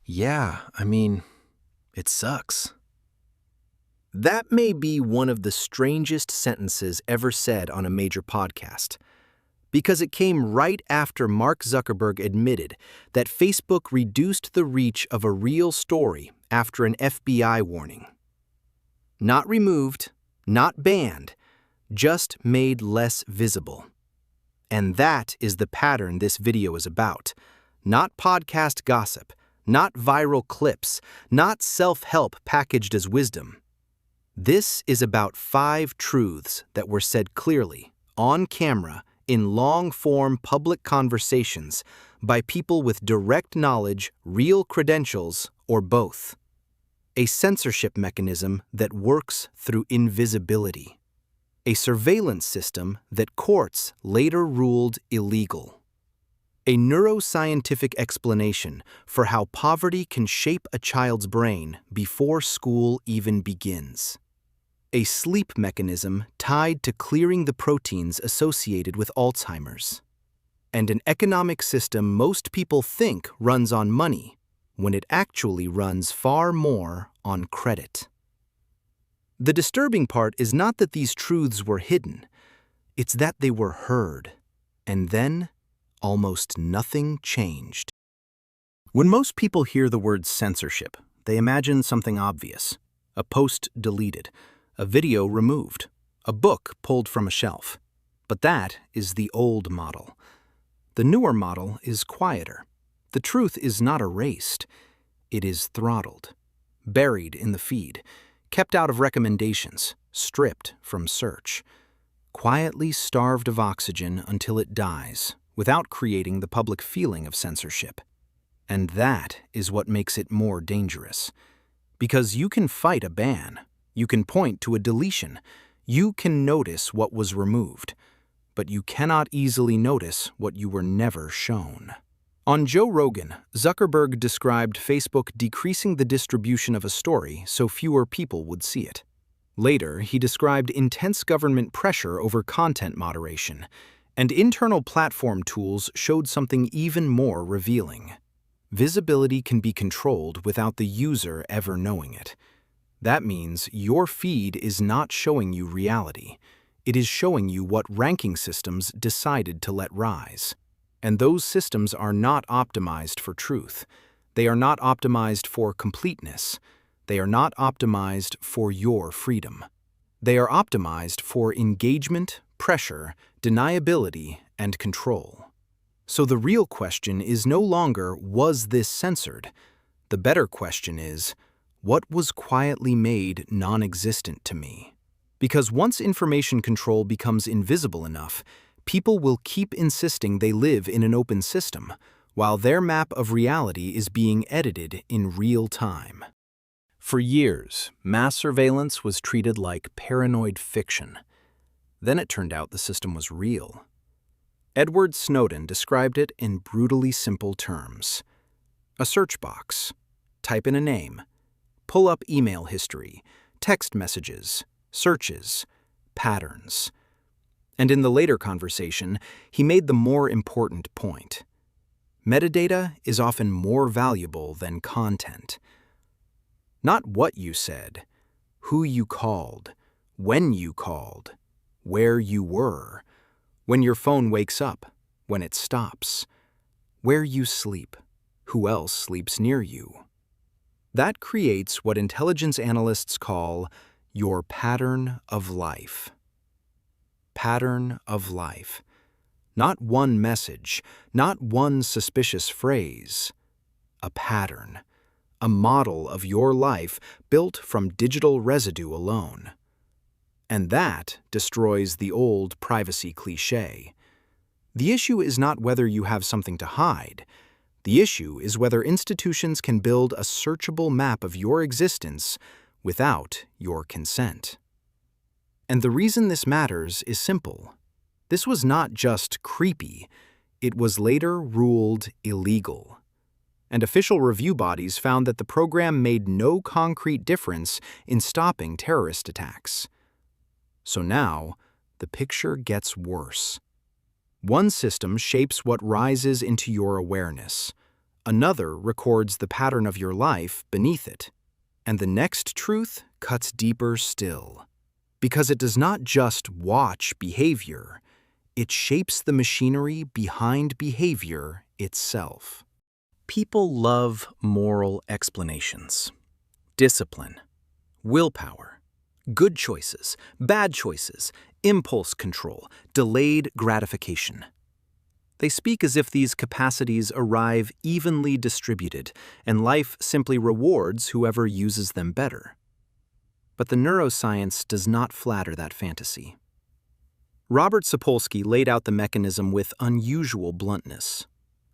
Yeah, it sucks. That may be one of the strangest sentences ever said on a major podcast, because it came right after Mark Zuckerberg admitted that Facebook reduced the reach of a real story after an FBI warning. Not removed, not banned, just made less visible. And that is the pattern this video is about. Not podcast gossip, not viral clips, not self-help packaged as wisdom. This is about 5 truths that were said clearly, on camera, in long-form public conversations by people with direct knowledge, real credentials, or both. A censorship mechanism that works through invisibility. A surveillance system that courts later ruled illegal. A neuroscientific explanation for how poverty can shape a child's brain before school even begins. A sleep mechanism tied to clearing the proteins associated with Alzheimer's. And an economic system most people think runs on money, when it actually runs far more on credit. The disturbing part is not that these truths were hidden, it's that they were heard, and then almost nothing changed. When most people hear the word censorship, they imagine something obvious: a post deleted, a video removed, a book pulled from a shelf. But that is the old model. The newer model is quieter. The truth is not erased. It is throttled, buried in the feed, kept out of recommendations, stripped from search, quietly starved of oxygen until it dies, without creating the public feeling of censorship. And that is what makes it more dangerous. Because you can fight a ban. You can point to a deletion. You can notice what was removed. But you cannot easily notice what you were never shown. On Joe Rogan, Zuckerberg described Facebook decreasing the distribution of a story so fewer people would see it. Later, he described intense government pressure over content moderation, and internal platform tools showed something even more revealing. Visibility can be controlled without the user ever knowing it. That means your feed is not showing you reality. It is showing you what ranking systems decided to let rise. And those systems are not optimized for truth. They are not optimized for completeness. They are not optimized for your freedom. They are optimized for engagement, pressure, deniability, and control. So the real question is no longer, was this censored? The better question is, what was quietly made non-existent to me? Because once information control becomes invisible enough, people will keep insisting they live in an open system, while their map of reality is being edited in real time. For years, mass surveillance was treated like paranoid fiction. Then it turned out the system was real. Edward Snowden described it in brutally simple terms. A search box. Type in a name. Pull up email history, text messages, searches, patterns. And in the later conversation, he made the more important point. Metadata is often more valuable than content. Not what you said, who you called, when you called, where you were, when your phone wakes up, when it stops, where you sleep, who else sleeps near you. That creates what intelligence analysts call your pattern of life. Pattern of life. Not one message, not one suspicious phrase. A pattern. A model of your life built from digital residue alone. And that destroys the old privacy cliché. The issue is not whether you have something to hide. The issue is whether institutions can build a searchable map of your existence without your consent. And the reason this matters is simple. This was not just creepy, it was later ruled illegal. And official review bodies found that the program made no concrete difference in stopping terrorist attacks. So now, the picture gets worse. One system shapes what rises into your awareness. Another records the pattern of your life beneath it. And the next truth cuts deeper still. Because it does not just watch behavior, it shapes the machinery behind behavior itself. People love moral explanations. Discipline, willpower, good choices, bad choices, impulse control, delayed gratification. They speak as if these capacities arrive evenly distributed, and life simply rewards whoever uses them better. But the neuroscience does not flatter that fantasy. Robert Sapolsky laid out the mechanism with unusual bluntness.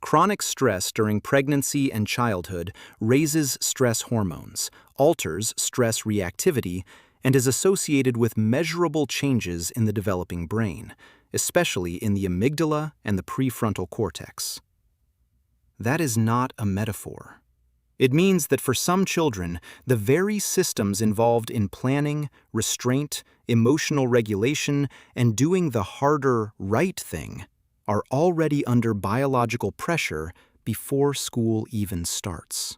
Chronic stress during pregnancy and childhood raises stress hormones, alters stress reactivity, and is associated with measurable changes in the developing brain, especially in the amygdala and the prefrontal cortex. That is not a metaphor. It means that for some children, the very systems involved in planning, restraint, emotional regulation, and doing the harder, right thing are already under biological pressure before school even starts.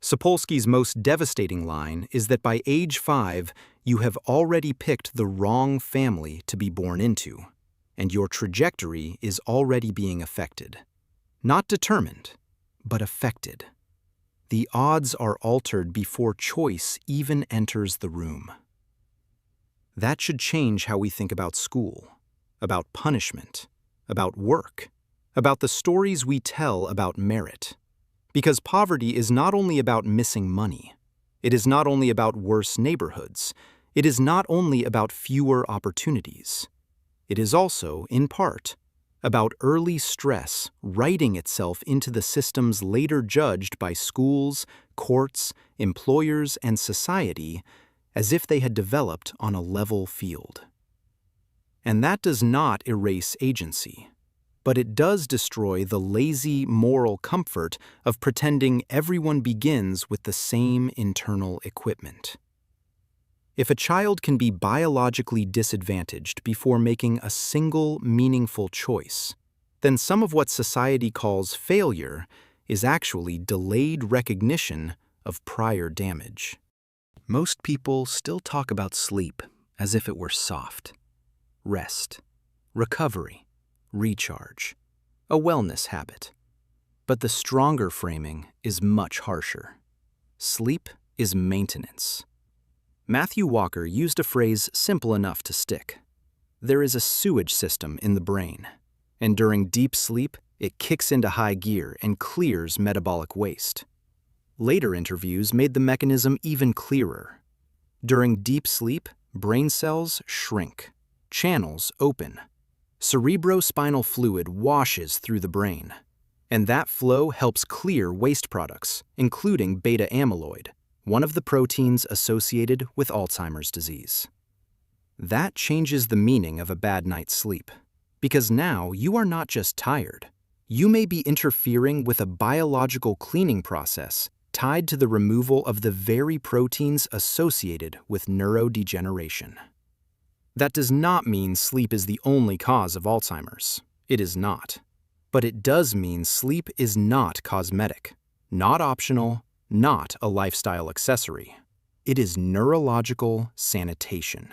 Sapolsky's most devastating line is that by age 5, you have already picked the wrong family to be born into, and your trajectory is already being affected. Not determined, but affected. The odds are altered before choice even enters the room. That should change how we think about school, about punishment, about work, about the stories we tell about merit. Because poverty is not only about missing money. It is not only about worse neighborhoods. It is not only about fewer opportunities. It is also, in part, about early stress writing itself into the systems later judged by schools, courts, employers, and society as if they had developed on a level field. And that does not erase agency, but it does destroy the lazy moral comfort of pretending everyone begins with the same internal equipment. If a child can be biologically disadvantaged before making a single meaningful choice, then some of what society calls failure is actually delayed recognition of prior damage. Most people still talk about sleep as if it were soft. Rest, recovery, recharge, a wellness habit. But the stronger framing is much harsher. Sleep is maintenance. Matthew Walker used a phrase simple enough to stick. There is a sewage system in the brain, and during deep sleep, it kicks into high gear and clears metabolic waste. Later interviews made the mechanism even clearer. During deep sleep, brain cells shrink, channels open, cerebrospinal fluid washes through the brain, and that flow helps clear waste products, including beta amyloid, one of the proteins associated with Alzheimer's disease. That changes the meaning of a bad night's sleep, because now you are not just tired. You may be interfering with a biological cleaning process tied to the removal of the very proteins associated with neurodegeneration. That does not mean sleep is the only cause of Alzheimer's. It is not. But it does mean sleep is not cosmetic, not optional, not a lifestyle accessory. It is neurological sanitation.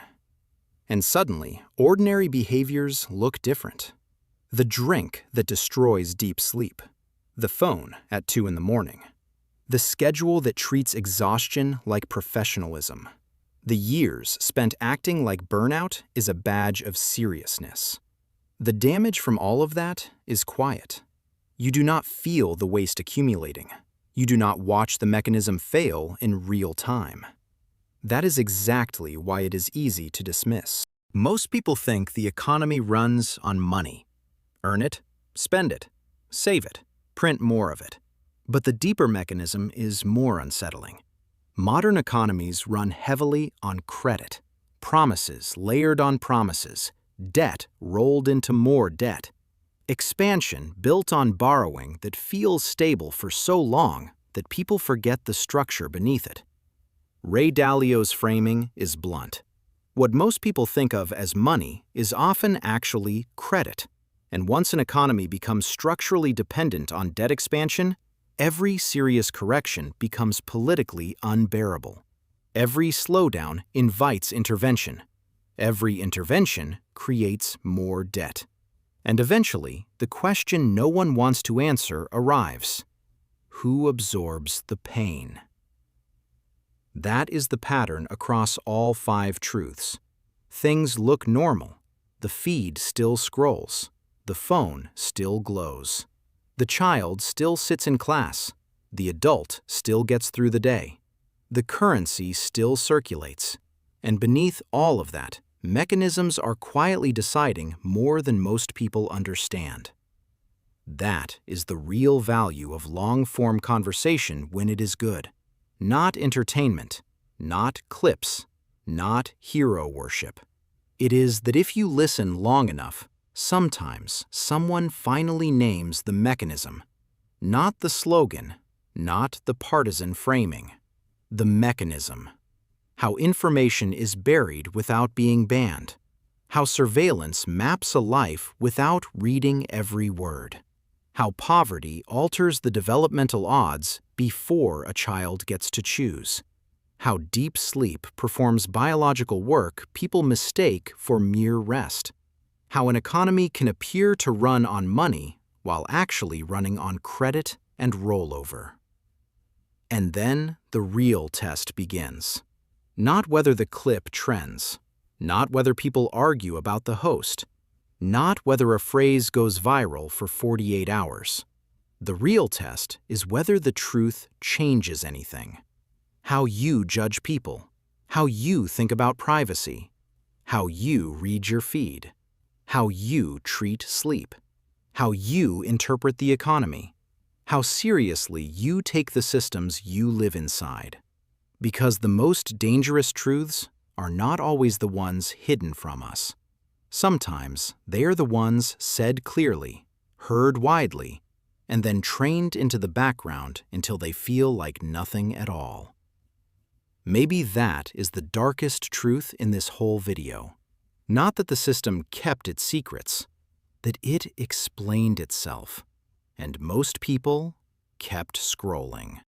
And suddenly, ordinary behaviors look different. The drink that destroys deep sleep, the phone at 2 a.m, the schedule that treats exhaustion like professionalism, the years spent acting like burnout is a badge of seriousness. The damage from all of that is quiet. You do not feel the waste accumulating. You do not watch the mechanism fail in real time. That is exactly why it is easy to dismiss. Most people think the economy runs on money. Earn it, spend it, save it, print more of it. But the deeper mechanism is more unsettling. Modern economies run heavily on credit, promises layered on promises, debt rolled into more debt. Expansion built on borrowing that feels stable for so long that people forget the structure beneath it. Ray Dalio's framing is blunt. What most people think of as money is often actually credit. And once an economy becomes structurally dependent on debt expansion, every serious correction becomes politically unbearable. Every slowdown invites intervention. Every intervention creates more debt. And eventually, the question no one wants to answer arrives. Who absorbs the pain? That is the pattern across all 5 truths. Things look normal. The feed still scrolls. The phone still glows. The child still sits in class. The adult still gets through the day. The currency still circulates. And beneath all of that, mechanisms are quietly deciding more than most people understand. That is the real value of long-form conversation when it is good. Not entertainment, not clips, not hero worship. It is that if you listen long enough, sometimes someone finally names the mechanism. Not the slogan, not the partisan framing. The mechanism. How information is buried without being banned. How surveillance maps a life without reading every word. How poverty alters the developmental odds before a child gets to choose. How deep sleep performs biological work people mistake for mere rest. How an economy can appear to run on money while actually running on credit and rollover. And then the real test begins. Not whether the clip trends, not whether people argue about the host, not whether a phrase goes viral for 48 hours. The real test is whether the truth changes anything. How you judge people, how you think about privacy, how you read your feed, how you treat sleep, how you interpret the economy, how seriously you take the systems you live inside. Because the most dangerous truths are not always the ones hidden from us. Sometimes they are the ones said clearly, heard widely, and then trained into the background until they feel like nothing at all. Maybe that is the darkest truth in this whole video. Not that the system kept its secrets, that it explained itself, and most people kept scrolling.